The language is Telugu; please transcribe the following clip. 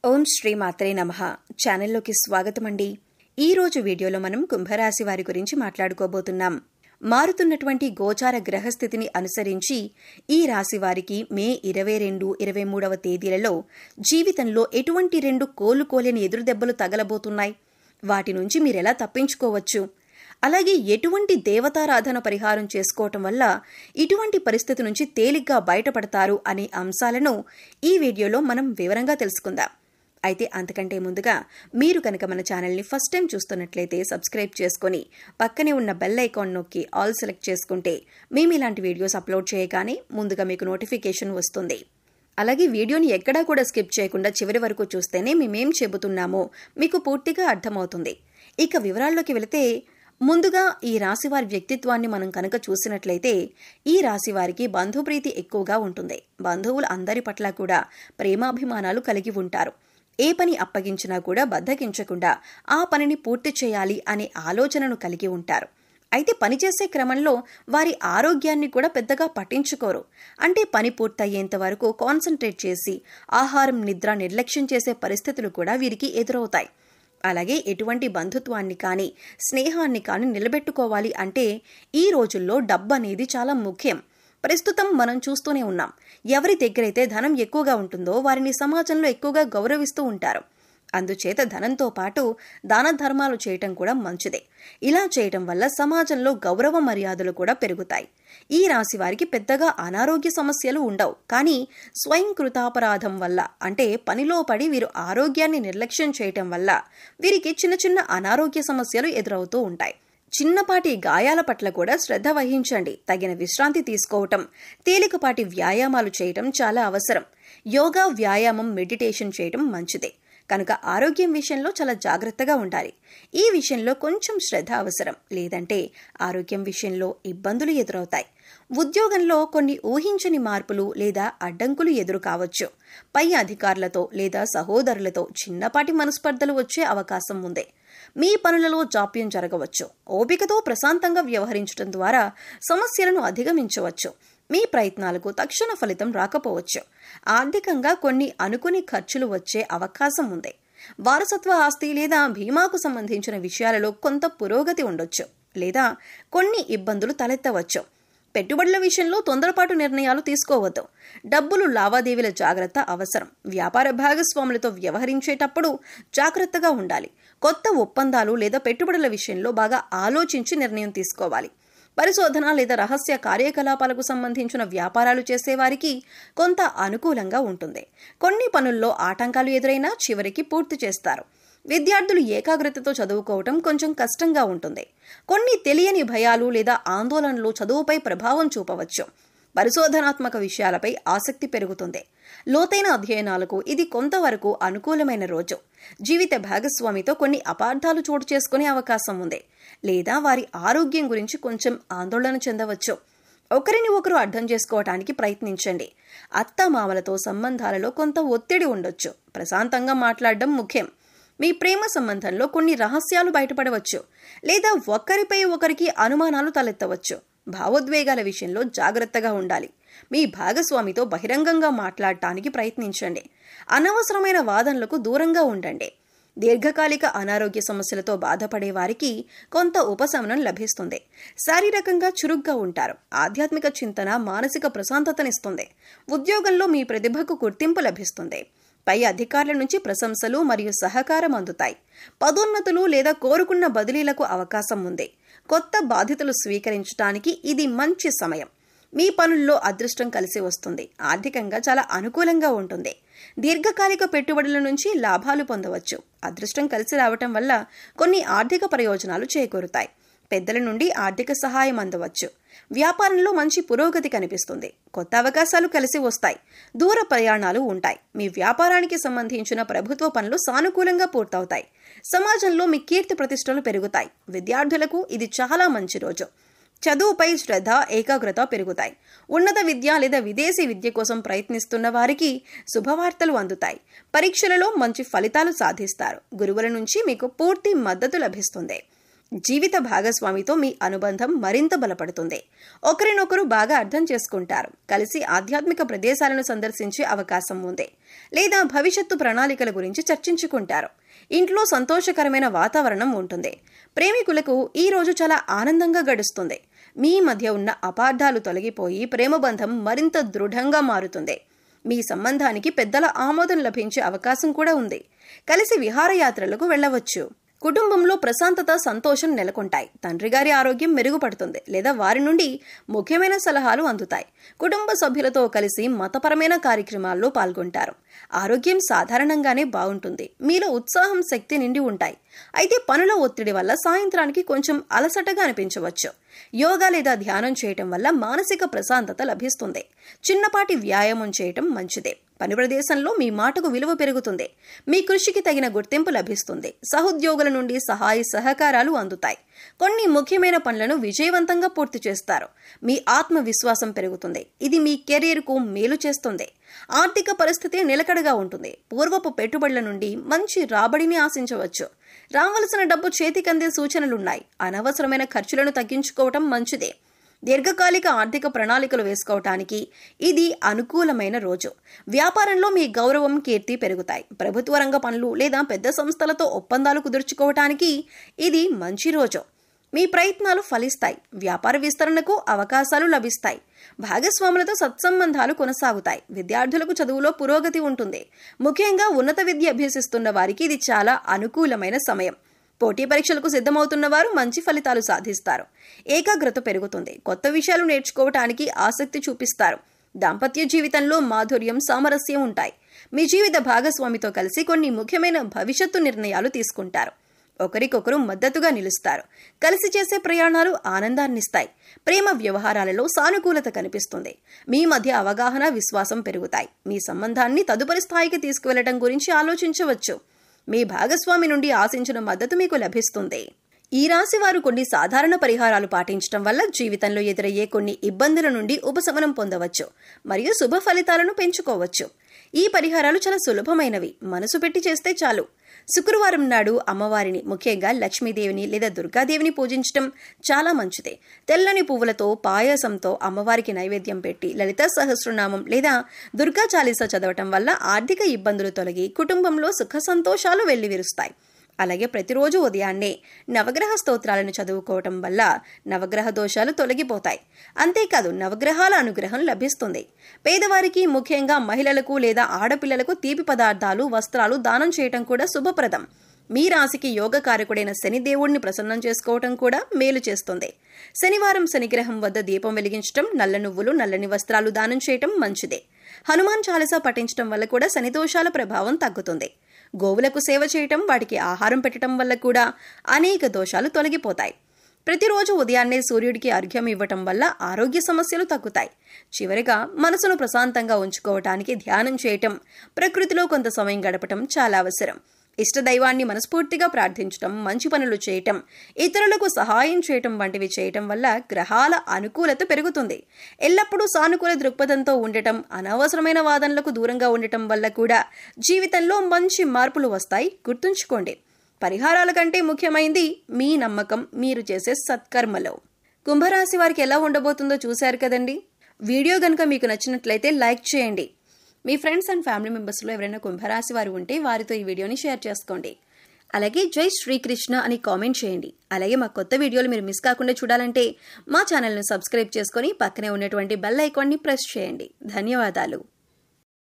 ఓం శ్రీ మాత్రే నమః ఛానల్లోకి స్వాగతం అండి. ఈ రోజు వీడియోలో మనం కుంభరాశి వారి గురించి మాట్లాడుకోబోతున్నాం. మారుతున్నటువంటి గోచార గ్రహస్థితిని అనుసరించి ఈ రాశి వారికి మే 22, 23వ తేదీలలో జీవితంలో ఎటువంటి రెండు కోలుకోలేని ఎదురుదెబ్బలు తగలబోతున్నాయి, వాటి నుంచి మీరెలా తప్పించుకోవచ్చు, అలాగే ఎటువంటి దేవతారాధన పరిహారం చేసుకోవటం వల్ల ఇటువంటి పరిస్థితి నుంచి తేలిగ్గా బయటపడతారు అనే అంశాలను ఈ వీడియోలో మనం వివరంగా తెలుసుకుందాం. అయితే అంతకంటే ముందుగా మీరు కనుక మన ఛానల్ని ఫస్ట్ టైం చూస్తున్నట్లయితే సబ్స్క్రైబ్ చేసుకుని పక్కనే ఉన్న బెల్ ఐకాన్ నొక్కి ఆల్ సెలెక్ట్ చేసుకుంటే మేము ఇలాంటి వీడియోస్ అప్లోడ్ చేయగానే ముందుగా మీకు నోటిఫికేషన్ వస్తుంది. అలాగే వీడియోని ఎక్కడా కూడా స్కిప్ చేయకుండా చివరి వరకు చూస్తేనే మేమేం చెబుతున్నామో మీకు పూర్తిగా అర్థమవుతుంది. ఇక వివరాల్లోకి వెళితే ముందుగా ఈ రాశివారి వ్యక్తిత్వాన్ని మనం కనుక చూసినట్లయితే ఈ రాశివారికి బంధుప్రీతి ఎక్కువగా ఉంటుంది. బంధువులు అందరి పట్ల కూడా ప్రేమాభిమానాలు కలిగి ఉంటారు. ఏ పని అప్పగించినా కూడా బద్దకించకుండా ఆ పనిని పూర్తి చేయాలి అనే ఆలోచనను కలిగి ఉంటారు. అయితే పనిచేసే క్రమంలో వారి ఆరోగ్యాన్ని కూడా పెద్దగా పట్టించుకోరు. అంటే పని పూర్తయ్యేంత వరకు కాన్సన్ట్రేట్ చేసి ఆహారం, నిద్ర నిర్లక్ష్యం చేసే పరిస్థితులు కూడా వీరికి ఎదురవుతాయి. అలాగే ఎటువంటి బంధుత్వాన్ని కానీ స్నేహాన్ని కానీ నిలబెట్టుకోవాలి అంటే ఈ రోజుల్లో డబ్బు అనేది చాలా ముఖ్యం. ప్రస్తుతం మనం చూస్తూనే ఉన్నాం. ఎవరి దగ్గరైతే ధనం ఎక్కువగా ఉంటుందో వారిని సమాజంలో ఎక్కువగా గౌరవిస్తూ ఉంటారు. అందుచేత ధనంతో పాటు దాన ధర్మాలు చేయటం కూడా మంచిదే. ఇలా చేయటం వల్ల సమాజంలో గౌరవ మర్యాదలు కూడా పెరుగుతాయి. ఈ రాశి వారికి పెద్దగా అనారోగ్య సమస్యలు ఉండవు. కానీ స్వయం కృతాపరాధం వల్ల, అంటే పనిలో పడి వీరు ఆరోగ్యాన్ని నిర్లక్ష్యం చేయటం వల్ల వీరికి చిన్న చిన్న అనారోగ్య సమస్యలు ఎదురవుతూ ఉంటాయి. చిన్నపాటి గాయాల పట్ల కూడా శ్రద్ధ వహించండి. తగిన విశ్రాంతి తీసుకోవటం, తేలికపాటి వ్యాయామాలు చేయటం చాలా అవసరం. యోగా, వ్యాయామం, మెడిటేషన్ చేయటం మంచిదే. కనుక ఆరోగ్యం విషయంలో చాలా జాగ్రత్తగా ఉండాలి. ఈ విషయంలో కొంచెం శ్రద్ధ అవసరం, లేదంటే ఆరోగ్యం విషయంలో ఇబ్బందులు ఎదురవుతాయి. ఉద్యోగంలో కొన్ని ఊహించని మార్పులు లేదా అడ్డంకులు ఎదురు కావచ్చు. పై అధికారులతో లేదా సహోదరులతో చిన్నపాటి మనస్పర్ధలు వచ్చే అవకాశం ఉంది. మీ పనులలో జాప్యం జరగవచ్చు. ఓపికతో ప్రశాంతంగా వ్యవహరించడం ద్వారా సమస్యలను అధిగమించవచ్చు. మీ ప్రయత్నాలకు తక్షణ ఫలితం రాకపోవచ్చు. ఆర్థికంగా కొన్ని అనుకుని ఖర్చులు వచ్చే అవకాశం ఉంది. వారసత్వ ఆస్తి లేదా బీమాకు సంబంధించిన విషయాలలో కొంత పురోగతి ఉండొచ్చు, లేదా కొన్ని ఇబ్బందులు తలెత్తవచ్చు. పెట్టుబడుల విషయంలో తొందరపాటు నిర్ణయాలు తీసుకోవద్దు. డబ్బులు లావాదేవీల జాగ్రత్త అవసరం. వ్యాపార భాగస్వాములతో వ్యవహరించేటప్పుడు జాగ్రత్తగా ఉండాలి. కొత్త ఒప్పందాలు లేదా పెట్టుబడుల విషయంలో బాగా ఆలోచించి నిర్ణయం తీసుకోవాలి. పరిశోధన లేదా రహస్య కార్యకలాపాలకు సంబంధించిన వ్యాపారాలు చేసేవారికి కొంత అనుకూలంగా ఉంటుంది. కొన్ని పనుల్లో ఆటంకాలు ఎదురైనా చివరికి పూర్తి చేస్తారు. విద్యార్థులు ఏకాగ్రతతో చదువుకోవటం కొంచెం కష్టంగా ఉంటుంది. కొన్ని తెలియని భయాలు లేదా ఆందోళనలు చదువుపై ప్రభావం చూపవచ్చు. పరిశోధనాత్మక విషయాలపై ఆసక్తి పెరుగుతుంది. లోతైన అధ్యయనాలకు ఇది కొంతవరకు అనుకూలమైన రోజు. జీవిత భాగస్వామితో కొన్ని అపార్థాలు చోటు చేసుకునే అవకాశం ఉంది, లేదా వారి ఆరోగ్యం గురించి కొంచెం ఆందోళన చెందవచ్చు. ఒకరిని ఒకరు అర్థం చేసుకోవటానికి ప్రయత్నించండి. అత్తామామలతో సంబంధాలలో కొంత ఒత్తిడి ఉండొచ్చు. ప్రశాంతంగా మాట్లాడడం ముఖ్యం. మీ ప్రేమ సంబంధంలో కొన్ని రహస్యాలు బయటపడవచ్చు, లేదా ఒకరిపై ఒకరికి అనుమానాలు తలెత్తవచ్చు. భావోద్వేగాల విషయంలో జాగ్రత్తగా ఉండాలి. మీ భాగస్వామితో బహిరంగంగా మాట్లాడటానికి ప్రయత్నించండి. అనవసరమైన వాదనలకు దూరంగా ఉండండి. దీర్ఘకాలిక అనారోగ్య సమస్యలతో బాధపడే వారికి కొంత ఉపశమనం లభిస్తుంది. శారీరకంగా చురుగ్గా ఉంటారు. ఆధ్యాత్మిక చింతన మానసిక ప్రశాంతతనిస్తుంది. ఉద్యోగంలో మీ ప్రతిభకు గుర్తింపు లభిస్తుంది. పై అధికారుల నుంచి ప్రశంసలు మరియు సహకారం అందుతాయి. పదోన్నతులు లేదా కోరుకున్న బదిలీలకు అవకాశం ఉంది. కొత్త బాధ్యతలు స్వీకరించడానికి ఇది మంచి సమయం. మీ పనుల్లో అదృష్టం కలిసి వస్తుంది. ఆర్థికంగా చాలా అనుకూలంగా ఉంటుంది. దీర్ఘకాలిక పెట్టుబడుల నుంచి లాభాలు పొందవచ్చు. అదృష్టం కలిసి రావటం వల్ల కొన్ని ఆర్థిక ప్రయోజనాలు చేకూరుతాయి. పెద్దల నుండి ఆర్థిక సహాయం అందవచ్చు. వ్యాపారంలో మంచి పురోగతి కనిపిస్తుంది. కొత్త అవకాశాలు కలిసి వస్తాయి. దూర ప్రయాణాలు ఉంటాయి. మీ వ్యాపారానికి సంబంధించిన ప్రభుత్వ పనులు సానుకూలంగా పూర్తవుతాయి. సమాజంలో మీ కీర్తి ప్రతిష్టలు పెరుగుతాయి. విద్యార్థులకు ఇది చాలా మంచి రోజు. చదువుపై శ్రద్ధ, ఏకాగ్రత పెరుగుతాయి. ఉన్నత విద్య లేదా విదేశీ విద్య కోసం ప్రయత్నిస్తున్న వారికి శుభవార్తలు అందుతాయి. పరీక్షలలో మంచి ఫలితాలు సాధిస్తారు. గురువుల నుంచి మీకు పూర్తి మద్దతు లభిస్తుంది. జీవిత భాగస్వామితో మీ అనుబంధం మరింత బలపడుతుంది. ఒకరినొకరు బాగా అర్థం చేసుకుంటారు. కలిసి ఆధ్యాత్మిక ప్రదేశాలను సందర్శించే అవకాశం ఉంది. లేదా భవిష్యత్తు ప్రణాళికల గురించి చర్చించుకుంటారు. ఇంట్లో సంతోషకరమైన వాతావరణం ఉంటుంది. ప్రేమికులకు ఈ రోజు చాలా ఆనందంగా గడుస్తుంది. మీ మధ్య ఉన్న అపార్థాలు తొలగిపోయి ప్రేమబంధం మరింత దృఢంగా మారుతుంది. మీ సంబంధానికి పెద్దల ఆమోదం లభించే అవకాశం కూడా ఉంది. కలిసి విహారయాత్రలకు వెళ్లవచ్చు. కుటుంబంలో ప్రశాంతత, సంతోషం నెలకొంటాయి. తండ్రి గారి ఆరోగ్యం మెరుగుపడుతుంది లేదా వారి నుండి ముఖ్యమైన సలహాలు అందుతాయి. కుటుంబ సభ్యులతో కలిసి మతపరమైన కార్యక్రమాల్లో పాల్గొంటారు. ఆరోగ్యం సాధారణంగానే బాగుంటుంది. మీలో ఉత్సాహం, శక్తి నిండి ఉంటాయి. అయితే పనుల ఒత్తిడి వల్ల సాయంత్రానికి కొంచెం అలసటగా అనిపించవచ్చు. యోగా లేదా ధ్యానం చేయటం వల్ల మానసిక ప్రశాంతత లభిస్తుంది. చిన్నపాటి వ్యాయామం చేయటం మంచిదే. పని ప్రదేశంలో మీ మాటకు విలువ పెరుగుతుంది. మీ కృషికి తగిన గుర్తింపు లభిస్తుంది. సహోద్యోగుల నుండి సహాయ సహకారాలు అందుతాయి. కొన్ని ముఖ్యమైన పనులను విజయవంతంగా పూర్తి చేస్తారు. మీ ఆత్మవిశ్వాసం పెరుగుతుంది. ఇది మీ కెరీర్కు మేలు చేస్తుంది. ఆర్థిక పరిస్థితి నిలకడగా ఉంటుంది. పూర్వపు పెట్టుబడుల నుండి మంచి రాబడిని ఆశించవచ్చు. రావలసిన డబ్బు చేతికందే సూచనలున్నాయి. అనవసరమైన ఖర్చులను తగ్గించుకోవటం మంచిదే. దీర్ఘకాలిక ఆర్థిక ప్రణాళికలు వేసుకోవటానికి ఇది అనుకూలమైన రోజు. వ్యాపారంలో మీ గౌరవం, కీర్తి పెరుగుతాయి. ప్రభుత్వ రంగ పనులు లేదా పెద్ద సంస్థలతో ఒప్పందాలు కుదుర్చుకోవటానికి ఇది మంచి రోజు. మీ ప్రయత్నాలు ఫలిస్తాయి. వ్యాపార విస్తరణకు అవకాశాలు లభిస్తాయి. భాగస్వాములతో సత్సంబంధాలు కొనసాగుతాయి. విద్యార్థులకు చదువులో పురోగతి ఉంటుంది. ముఖ్యంగా ఉన్నత విద్య అభ్యసిస్తున్న వారికి ఇది చాలా అనుకూలమైన సమయం. పోటీ పరీక్షలకు సిద్ధమవుతున్న వారు మంచి ఫలితాలు సాధిస్తారు. ఏకాగ్రత పెరుగుతుంది. కొత్త విషయాలు నేర్చుకోవటానికి ఆసక్తి చూపిస్తారు. దాంపత్య జీవితంలో మాధుర్యం, సామరస్యం ఉంటాయి. మీ జీవిత భాగస్వామితో కలిసి కొన్ని ముఖ్యమైన భవిష్యత్తు నిర్ణయాలు తీసుకుంటారు. ఒకరికొకరు మద్దతుగా నిలుస్తారు. కలిసి చేసే ప్రయాణాలు ఆనందాన్నిస్తాయి. ప్రేమ వ్యవహారాలలో సానుకూలత కనిపిస్తుంది. మీ మధ్య అవగాహన, విశ్వాసం పెరుగుతాయి. మీ సంబంధాన్ని తదుపరి స్థాయికి తీసుకువెళ్లడం గురించి ఆలోచించవచ్చు. మీ భాగస్వామి నుండి ఆశించిన మద్దతు మీకు లభిస్తుంది. ఈ రాశి వారు కొన్ని సాధారణ పరిహారాలు పాటించడం వల్ల జీవితంలో ఎదురయ్యే కొన్ని ఇబ్బందుల నుండి ఉపశమనం పొందవచ్చు మరియు శుభ ఫలితాలను పెంచుకోవచ్చు. ఈ పరిహారాలు చాలా సులభమైనవి. మనసు పెట్టి చేస్తే చాలు. శుక్రవారం నాడు అమ్మవారిని, ముఖ్యంగా లక్ష్మీదేవిని లేదా దుర్గాదేవిని పూజించడం చాలా మంచిది. తెల్లని పువ్వులతో, పాయసంతో అమ్మవారికి నైవేద్యం పెట్టి లలిత సహస్రనామం లేదా దుర్గా చాలీసా చదవటం వల్ల ఆర్థిక ఇబ్బందులు తొలగి కుటుంబంలో సుఖ సంతోషాలు వెల్లివిరుస్తాయి. అలాగే ప్రతిరోజు ఉదయాన్నే నవగ్రహ స్తోత్రాలను చదువుకోవటం వల్ల నవగ్రహ దోషాలు తొలగిపోతాయి. అంతేకాదు నవగ్రహాల అనుగ్రహం లభిస్తుంది. పేదవారికి, ముఖ్యంగా మహిళలకు లేదా ఆడపిల్లలకు తీపి పదార్థాలు, వస్త్రాలు దానం చేయటం కూడా శుభప్రదం. మీ రాశికి యోగకారకుడైన శనిదేవుడిని ప్రసన్నం చేసుకోవటం కూడా మేలు చేస్తుంది. శనివారం శనిగ్రహం వద్ద దీపం వెలిగించటం, నల్ల నువ్వులు, నల్లని వస్త్రాలు దానం చేయటం మంచిదే. హనుమాన్ చాలీసా పఠించటం వల్ల కూడా శని దోషాల ప్రభావం తగ్గుతుంది. గోవులకు సేవ చేయటం, వాటికి ఆహారం పెట్టడం వల్ల కూడా అనేక దోషాలు తొలగిపోతాయి. ప్రతిరోజు ఉదయాన్నే సూర్యుడికి అర్ఘ్యం ఇవ్వటం వల్ల ఆరోగ్య సమస్యలు తగ్గుతాయి. చివరిగా మనసును ప్రశాంతంగా ఉంచుకోవటానికి ధ్యానం చేయటం, ప్రకృతిలో కొంత సమయం గడపటం చాలా అవసరం. ఇష్టదైవాన్ని మనస్ఫూర్తిగా ప్రార్థించటం, మంచి పనులు చేయటం, ఇతరులకు సహాయం చేయటం వంటివి చేయటం వల్ల గ్రహాల అనుకూలత పెరుగుతుంది. ఎల్లప్పుడూ సానుకూల దృక్పథంతో ఉండటం, అనవసరమైన వాదనలకు దూరంగా ఉండటం వల్ల కూడా జీవితంలో మంచి మార్పులు వస్తాయి. గుర్తుంచుకోండి, పరిహారాల కంటే ముఖ్యమైంది మీ నమ్మకం, మీరు చేసే సత్కర్మలో. కుంభరాశి వారికి ఎలా ఉండబోతుందో చూశారు కదండి. వీడియో గనుక మీకు నచ్చినట్లయితే లైక్ చేయండి. మీ ఫ్రెండ్స్ అండ్ ఫ్యామిలీ మెంబర్స్లో ఎవరైనా కుంభరాశి వారు ఉంటే వారితో ఈ వీడియోని షేర్ చేసుకోండి. అలాగే జై శ్రీకృష్ణ అని కామెంట్ చేయండి. అలాగే మా కొత్త వీడియోలు మీరు మిస్ కాకుండా చూడాలంటే మా ఛానల్ను సబ్స్క్రైబ్ చేసుకొని పక్కనే ఉన్నటువంటి బెల్ ఐకాన్ని ప్రెస్ చేయండి. ధన్యవాదాలు.